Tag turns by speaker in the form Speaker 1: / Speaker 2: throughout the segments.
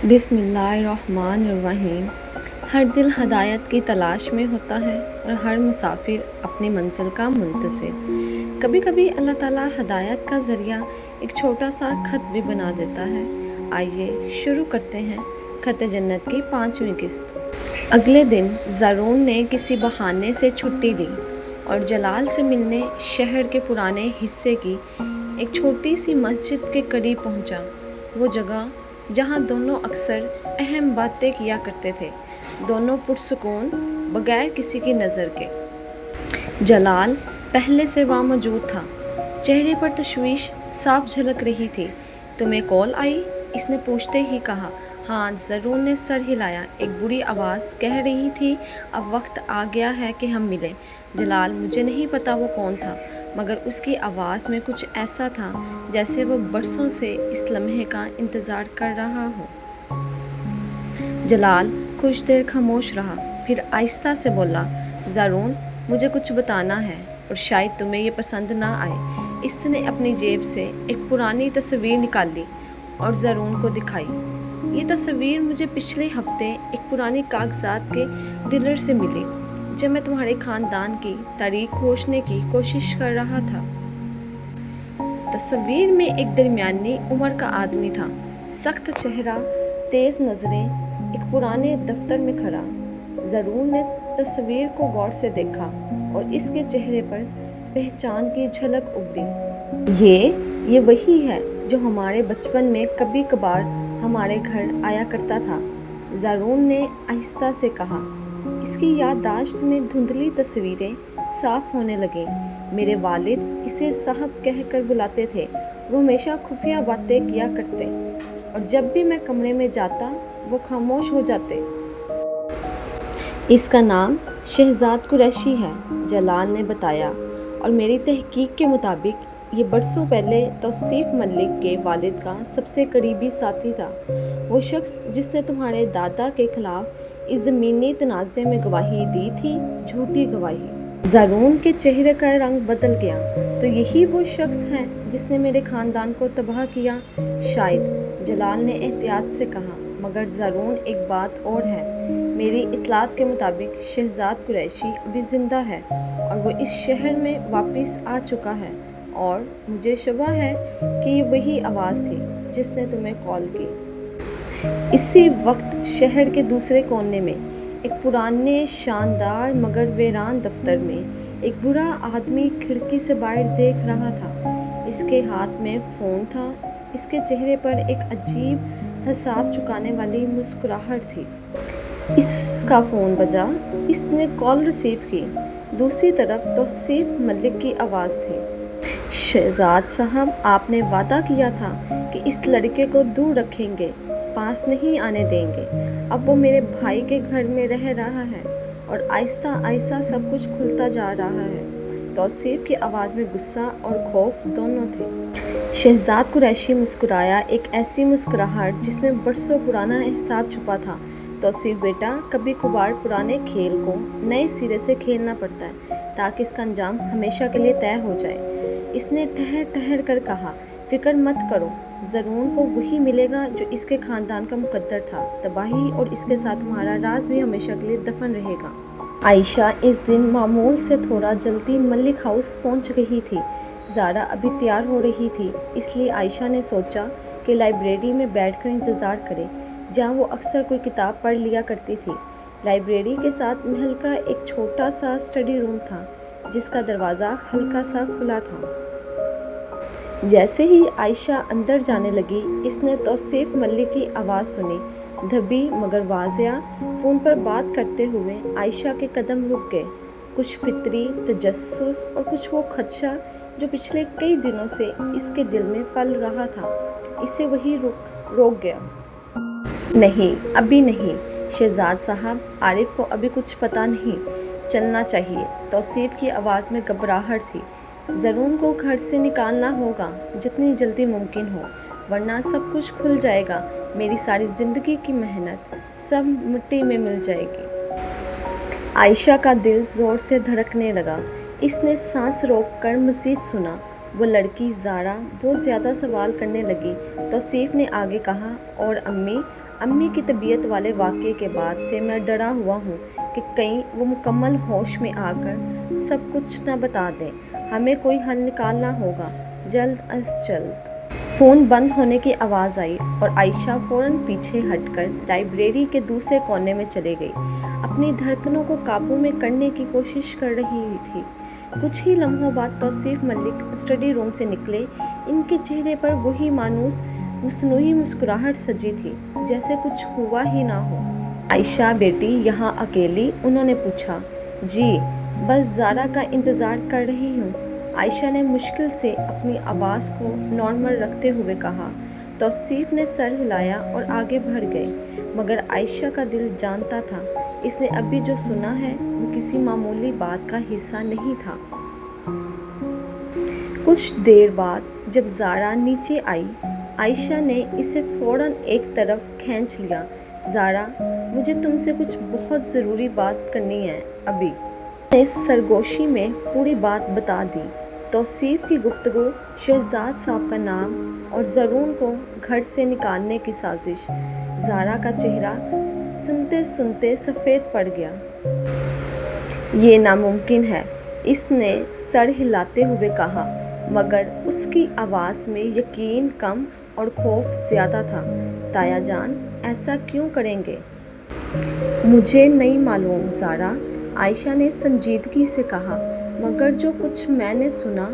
Speaker 1: बिस्मिल्लाहिर्रहमानिर्रहीम। हर दिल हदायत की तलाश में होता है और हर मुसाफिर अपनी मंजिल का मुंतज़िर। कभी कभी अल्लाह ताला हदायत का ज़रिया एक छोटा सा ख़त भी बना देता है। आइए शुरू करते हैं ख़त जन्नत की 5वीं किस्त। अगले दिन ज़रून ने किसी बहाने से छुट्टी ली और जलाल से मिलने शहर के पुराने हिस्से की एक छोटी सी मस्जिद के करीब पहुंचा। वो जगह जहाँ दोनों अक्सर अहम बातें किया करते थे, दोनों पुरसुकून बगैर किसी की नज़र के। जलाल पहले से वहाँ मौजूद था। चेहरे पर तशवीश साफ झलक रही थी। तुम्हें कॉल आई? इसने पूछते ही कहा। हाँ, ज़रून ने सर हिलाया। एक बुरी आवाज़ कह रही थी, अब वक्त आ गया है कि हम मिलें। जलाल, मुझे नहीं पता वो कौन था, मगर उसकी आवाज़ में कुछ ऐसा था जैसे वो बरसों से इस लम्हे का इंतज़ार कर रहा हो। जलाल कुछ देर खामोश रहा, फिर आहिस्ता से बोला, ज़रून, मुझे कुछ बताना है और शायद तुम्हें ये पसंद ना आए। इसने अपनी जेब से एक पुरानी तस्वीर निकाली और ज़रून को दिखाई। ये तस्वीर मुझे पिछले हफ्ते एक पुरानी कागजात के डीलर से मिली जब मैं तुम्हारे ख़ानदान की तारीख खोजने की कोशिश कर रहा था। तस्वीर में एक दरमियानी उम्र का आदमी था, सख्त चेहरा, तेज़ नज़रें, एक पुराने दफ्तर में खड़ा। ज़रून ने तस्वीर को गौर से देखा और इसके चेहरे पर पहचान की झलक उभरी। ये वही है जो हमारे बचपन में कभी कभार हमारे घर आया करता था, ज़रून ने आहिस्ता से कहा। इसकी याददाश्त में धुंधली तस्वीरें साफ होने लगीं। मेरे वालिद इसे साहब कहकर बुलाते थे। वो हमेशा खुफिया बातें किया करते और जब भी मैं कमरे में जाता वो खामोश हो जाते। इसका नाम शहजाद कुरैशी है, जलाल ने बताया, और मेरी तहकीक के मुताबिक ये बरसों पहले तौसीफ मलिक के वालिद का सबसे करीबी साथी था। वो शख्स जिसने तुम्हारे दादा के खिलाफ इस ज़मीनी तनाज़े में गवाही दी थी, झूठी गवाही। ज़रून के चेहरे का रंग बदल गया। तो यही वो शख्स है जिसने मेरे ख़ानदान को तबाह किया? शायद, जलाल ने एहतियात से कहा, मगर ज़रून, एक बात और है। मेरी इतलात के मुताबिक शहजाद कुरैशी अभी ज़िंदा है और वो इस शहर में वापस आ चुका है, और मुझे शबह है कि ये वही आवाज़ थी जिसने तुम्हें कॉल की। इसी वक्त शहर के दूसरे कोने में एक पुराने शानदार मगर वीरान दफ्तर में एक बुरा आदमी खिड़की से बाहर देख रहा था। इसके हाथ में फ़ोन था। इसके चेहरे पर एक अजीब हिसाब चुकाने वाली मुस्कुराहट थी। इसका फ़ोन बजा। इसने कॉल रिसीव की। दूसरी तरफ तौसीफ मलिक की आवाज़ थी। शहजाद साहब, आपने वादा किया था कि इस लड़के को दूर रखेंगे, पास नहीं आने देंगे। अब वो मेरे भाई के घर में रह रहा है और आहिस्ता आहिस्ता सब कुछ खुलता जा रहा है। तौसीफ की आवाज़ में गुस्सा और खौफ दोनों थे। शहजाद कुरैशी मुस्कुराया, एक ऐसी मुस्कुराहट जिसमें बरसों पुराना एहसास छुपा था। तौसीफ बेटा, कभी कभार पुराने खेल को नए सिरे से खेलना पड़ता है ताकि इसका अंजाम हमेशा के लिए तय हो जाए। इसने ठहर ठहर कर कहा, फिक्र मत करो, ज़रून को वही मिलेगा जो इसके ख़ानदान का मुकद्दर था, तबाही, और इसके साथ तुम्हारा राज भी हमेशा के लिए दफन रहेगा। आयशा इस दिन मामूल से थोड़ा जल्दी मलिक हाउस पहुंच गई थी। ज़ारा अभी तैयार हो रही थी, इसलिए आयशा ने सोचा कि लाइब्रेरी में बैठकर इंतज़ार करे, जहां वो अक्सर कोई किताब पढ़ लिया करती थी। लाइब्रेरी के साथ महल का एक छोटा सा स्टडी रूम था जिसका दरवाज़ा हल्का सा खुला था। जैसे ही आयशा अंदर जाने लगी, इसने तौसीफ मलिक की आवाज़ सुनी, धबी मगर वाज़िया। फ़ोन पर बात करते हुए आयशा के कदम रुक गए। कुछ फितरी तजस्सुस और कुछ वो खदशा जो पिछले कई दिनों से इसके दिल में पल रहा था, इसे वही रोक गया। नहीं, अभी नहीं शहजाद साहब, आरिफ को अभी कुछ पता नहीं चलना चाहिए। तौसीफ की आवाज़ में घबराहट थी। ज़रून को घर से निकालना होगा जितनी जल्दी मुमकिन हो, वरना सब कुछ खुल जाएगा। मेरी सारी ज़िंदगी की मेहनत सब मिट्टी में मिल जाएगी। आयशा का दिल ज़ोर से धड़कने लगा। इसने सांस रोककर मज़ीद सुना, وہ لڑکی زارا بہت زیادہ سوال کرنے لگی۔ توصیف نے آگے کہا، اور امی کی طبیعت والے واقعے کے بعد سے میں ڈرا ہوا ہوں کہ کہیں وہ مکمل ہوش میں آ کر سب کچھ نہ بتا دیں۔ ہمیں کوئی حل نکالنا ہوگا، جلد از جلد۔ فون بند ہونے کی آواز آئی اور عائشہ فوراً پیچھے ہٹ کر لائبریری کے دوسرے کونے میں چلی گئی۔ اپنی دھڑکنوں کو قابو میں کرنے کی کوشش کر رہی تھی۔ کچھ ہی لمحوں بعد توصیف ملک اسٹڈی روم سے نکلے۔ ان کے چہرے پر وہی مانوس مصنوعی مسکراہٹ سجی تھی، جیسے کچھ ہوا ہی نہ ہو۔ عائشہ بیٹی یہاں اکیلی؟ انہوں نے پوچھا۔ جی، بس زارا کا انتظار کر رہی ہوں، عائشہ نے مشکل سے اپنی آواز کو نارمل رکھتے ہوئے کہا۔ توصیف نے سر ہلایا اور آگے بڑھ گئے، مگر عائشہ کا دل جانتا تھا اس نے ابھی جو سنا ہے وہ کسی معمولی بات کا حصہ نہیں تھا۔ کچھ دیر بعد جب زارا نیچے آئی، عائشہ نے اسے فوراً ایک طرف کھینچ لیا۔ زارا، مجھے تم سے کچھ بہت ضروری بات کرنی ہے ابھی۔ نے سرگوشی میں پوری بات بتا دی۔ توصیف کی گفتگو، شہزاد صاحب کا نام اور زرون کو گھر سے نکالنے کی سازش۔ زارا کا چہرہ سنتے سنتے سفید پڑ گیا۔ یہ ناممکن ہے، اس نے سر ہلاتے ہوئے کہا، مگر اس کی آواز میں یقین کم اور خوف زیادہ تھا۔ تایا جان، ایسا کیوں کریں گے؟ مجھے نہیں معلوم زارا، عائشہ نے سنجیدگی سے کہا، مگر جو کچھ میں نے سنا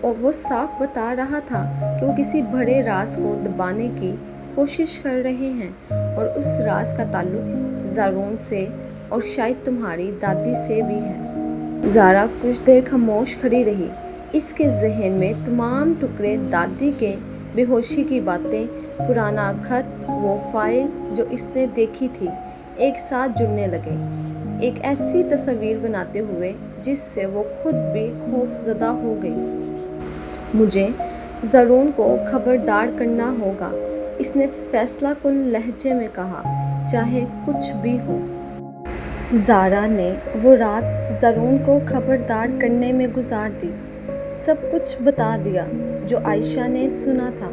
Speaker 1: وہ صاف بتا رہا تھا کہ وہ کسی بڑے راز کو دبانے کی کوشش کر رہے ہیں، اور اس راز کا تعلق زارون سے اور شاید تمہاری دادی سے بھی ہے۔ زارا کچھ دیر خاموش کھڑی رہی۔ اس کے ذہن میں تمام ٹکڑے دادی کے بے ہوشی کی باتیں، پرانا خط، وہ فائل جو اس نے دیکھی تھی، ایک ساتھ جڑنے لگے، ایک ایسی تصویر بناتے ہوئے جس سے وہ خود بھی خوف زدہ ہو گئی۔ مجھے زرون کو خبردار کرنا ہوگا، اس نے فیصلہ کن لہجے میں کہا، چاہے کچھ بھی ہو۔ زارا نے وہ رات زرون کو خبردار کرنے میں گزار دی، سب کچھ بتا دیا جو عائشہ نے سنا تھا۔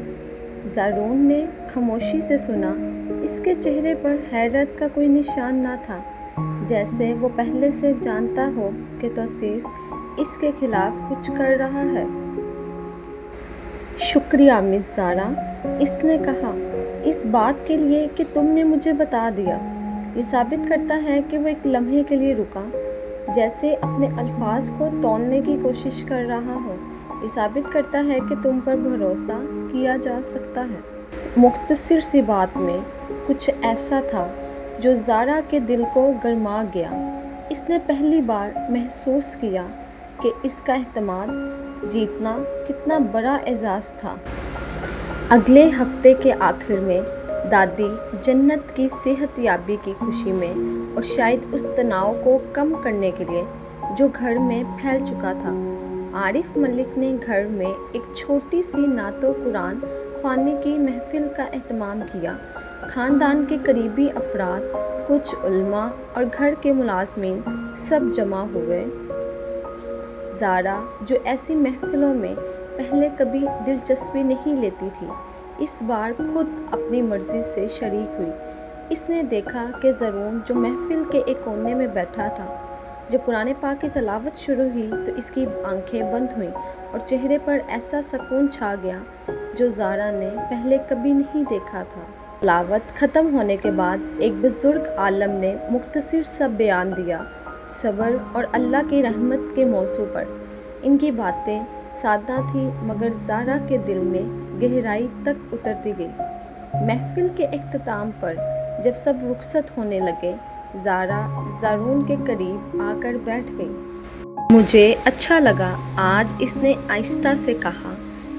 Speaker 1: زرون نے خاموشی سے سنا، اس کے چہرے پر حیرت کا کوئی نشان نہ تھا، جیسے وہ پہلے سے جانتا ہو کہ توصیف اس کے خلاف کچھ کر رہا ہے۔ شکریہ مس زارا، اس نے کہا، اس بات کے لیے کہ تم نے مجھے بتا دیا۔ یہ ثابت کرتا ہے کہ وہ ایک لمحے کے لیے رکا، جیسے اپنے الفاظ کو تولنے کی کوشش کر رہا ہو۔ یہ ثابت کرتا ہے کہ تم پر بھروسہ کیا جا سکتا ہے۔ اس مختصر سی بات میں کچھ ایسا تھا جو زارا کے دل کو گرما گیا۔ اس نے پہلی بار محسوس کیا کہ اس کا اعتماد جیتنا کتنا بڑا اعزاز تھا۔ اگلے ہفتے کے آخر میں دادی جنت کی صحت یابی کی خوشی میں، اور شاید اس تناؤ کو کم کرنے کے لیے جو گھر میں پھیل چکا تھا، عارف ملک نے گھر میں ایک چھوٹی سی نعت و قرآن خوانی کی محفل کا اہتمام کیا۔ خاندان کے قریبی افراد، کچھ علماء اور گھر کے ملازمین سب جمع ہوئے۔ زارا، جو ایسی محفلوں میں پہلے کبھی دلچسپی نہیں لیتی تھی، اس بار خود اپنی مرضی سے شریک ہوئی۔ اس نے دیکھا کہ زرون جو محفل کے ایک کونے میں بیٹھا تھا، جب قرآن پاک کی تلاوت شروع ہوئی تو اس کی آنکھیں بند ہوئیں اور چہرے پر ایسا سکون چھا گیا جو زارا نے پہلے کبھی نہیں دیکھا تھا۔ تلاوت ختم ہونے کے بعد ایک بزرگ عالم نے مختصر سا بیان دیا، صبر اور اللہ کی رحمت کے موضوع پر۔ ان کی باتیں سادہ تھیں، مگر زارا کے دل میں گہرائی تک اترتی گئی۔ محفل کے اختتام پر جب سب رخصت ہونے لگے، زارا زرون کے قریب آ کر بیٹھ گئی۔ مجھے اچھا لگا، آج اس نے آہستہ سے کہا،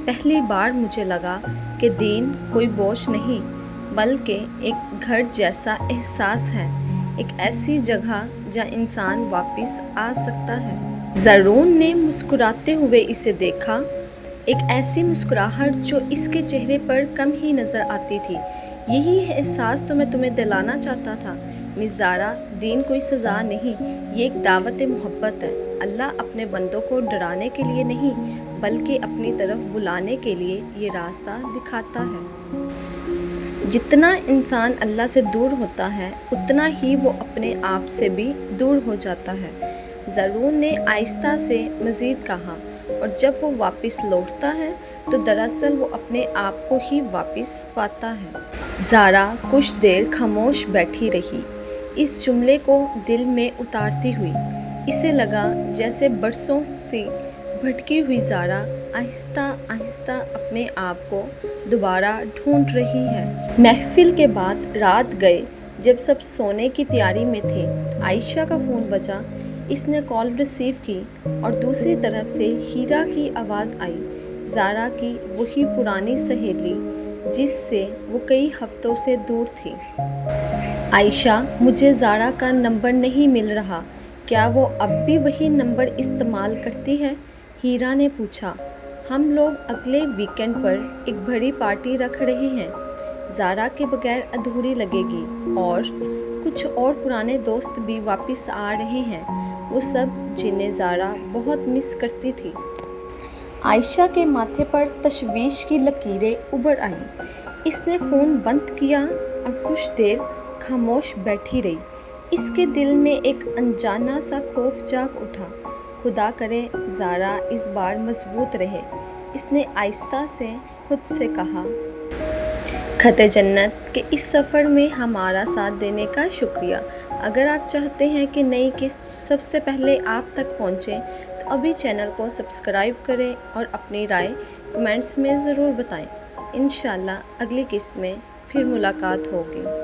Speaker 1: پہلی بار مجھے لگا کہ دین کوئی بوجھ نہیں بلکہ ایک گھر جیسا احساس ہے، ایک ایسی جگہ جہاں انسان واپس آ سکتا ہے۔ زرون نے مسکراتے ہوئے اسے دیکھا، ایک ایسی مسکراہٹ جو اس کے چہرے پر کم ہی نظر آتی تھی۔ یہی احساس تو میں تمہیں دلانا چاہتا تھا مس زارا، دین کوئی سزا نہیں، یہ ایک دعوت محبت ہے۔ اللہ اپنے بندوں کو ڈرانے کے لیے نہیں बल्कि अपनी तरफ बुलाने के लिए ये रास्ता दिखाता है। जितना इंसान अल्लाह से दूर होता है उतना ही वो अपने आप से भी दूर हो जाता है। ज़रून ने आहिस्ता से मज़ीद कहा, और जब वो वापस लौटता है तो दरअसल वो अपने आप को ही वापस पाता है। ज़ारा कुछ देर खामोश बैठी रही, इस जुमले को दिल में उतारती हुई। इसे लगा जैसे बरसों से भटकी हुई ज़ारा आहिस्ता आहिस्ता अपने आप को दोबारा ढूंढ रही है। महफिल के बाद रात गए, जब सब सोने की तैयारी में थे, आयशा का फ़ोन बजा। इसने कॉल रिसीव की और दूसरी तरफ से हीरा की आवाज़ आई, ज़ारा की वही पुरानी सहेली जिससे वो कई हफ्तों से दूर थी। आयशा, मुझे ज़ारा का नंबर नहीं मिल रहा, क्या वो अब भी वही नंबर इस्तेमाल करती है? हीरा ने पूछा। हम लोग अगले वीकेंड पर एक बड़ी पार्टी रख रहे हैं, ज़ारा के बगैर अधूरी लगेगी, और कुछ और पुराने दोस्त भी वापस आ रहे हैं, वो सब जिन्हें ज़ारा बहुत मिस करती थी। आयशा के माथे पर तशवीश की लकीरें उभर आईं। इसने फ़ोन बंद किया और कुछ देर खामोश बैठी रही। इसके दिल में एक अनजाना सा खौफ जाग उठा। खुदा करे ज़ारा इस बार मजबूत रहे, इसने आहिस्ता से खुद से कहा। खते जन्नत के इस सफ़र में हमारा साथ देने का शुक्रिया। अगर आप चाहते हैं कि नई किस्त सबसे पहले आप तक पहुंचे तो अभी चैनल को सब्सक्राइब करें और अपनी राय कमेंट्स में ज़रूर बताएं। इंशाल्लाह अगली किस्त में फिर मुलाकात होगी।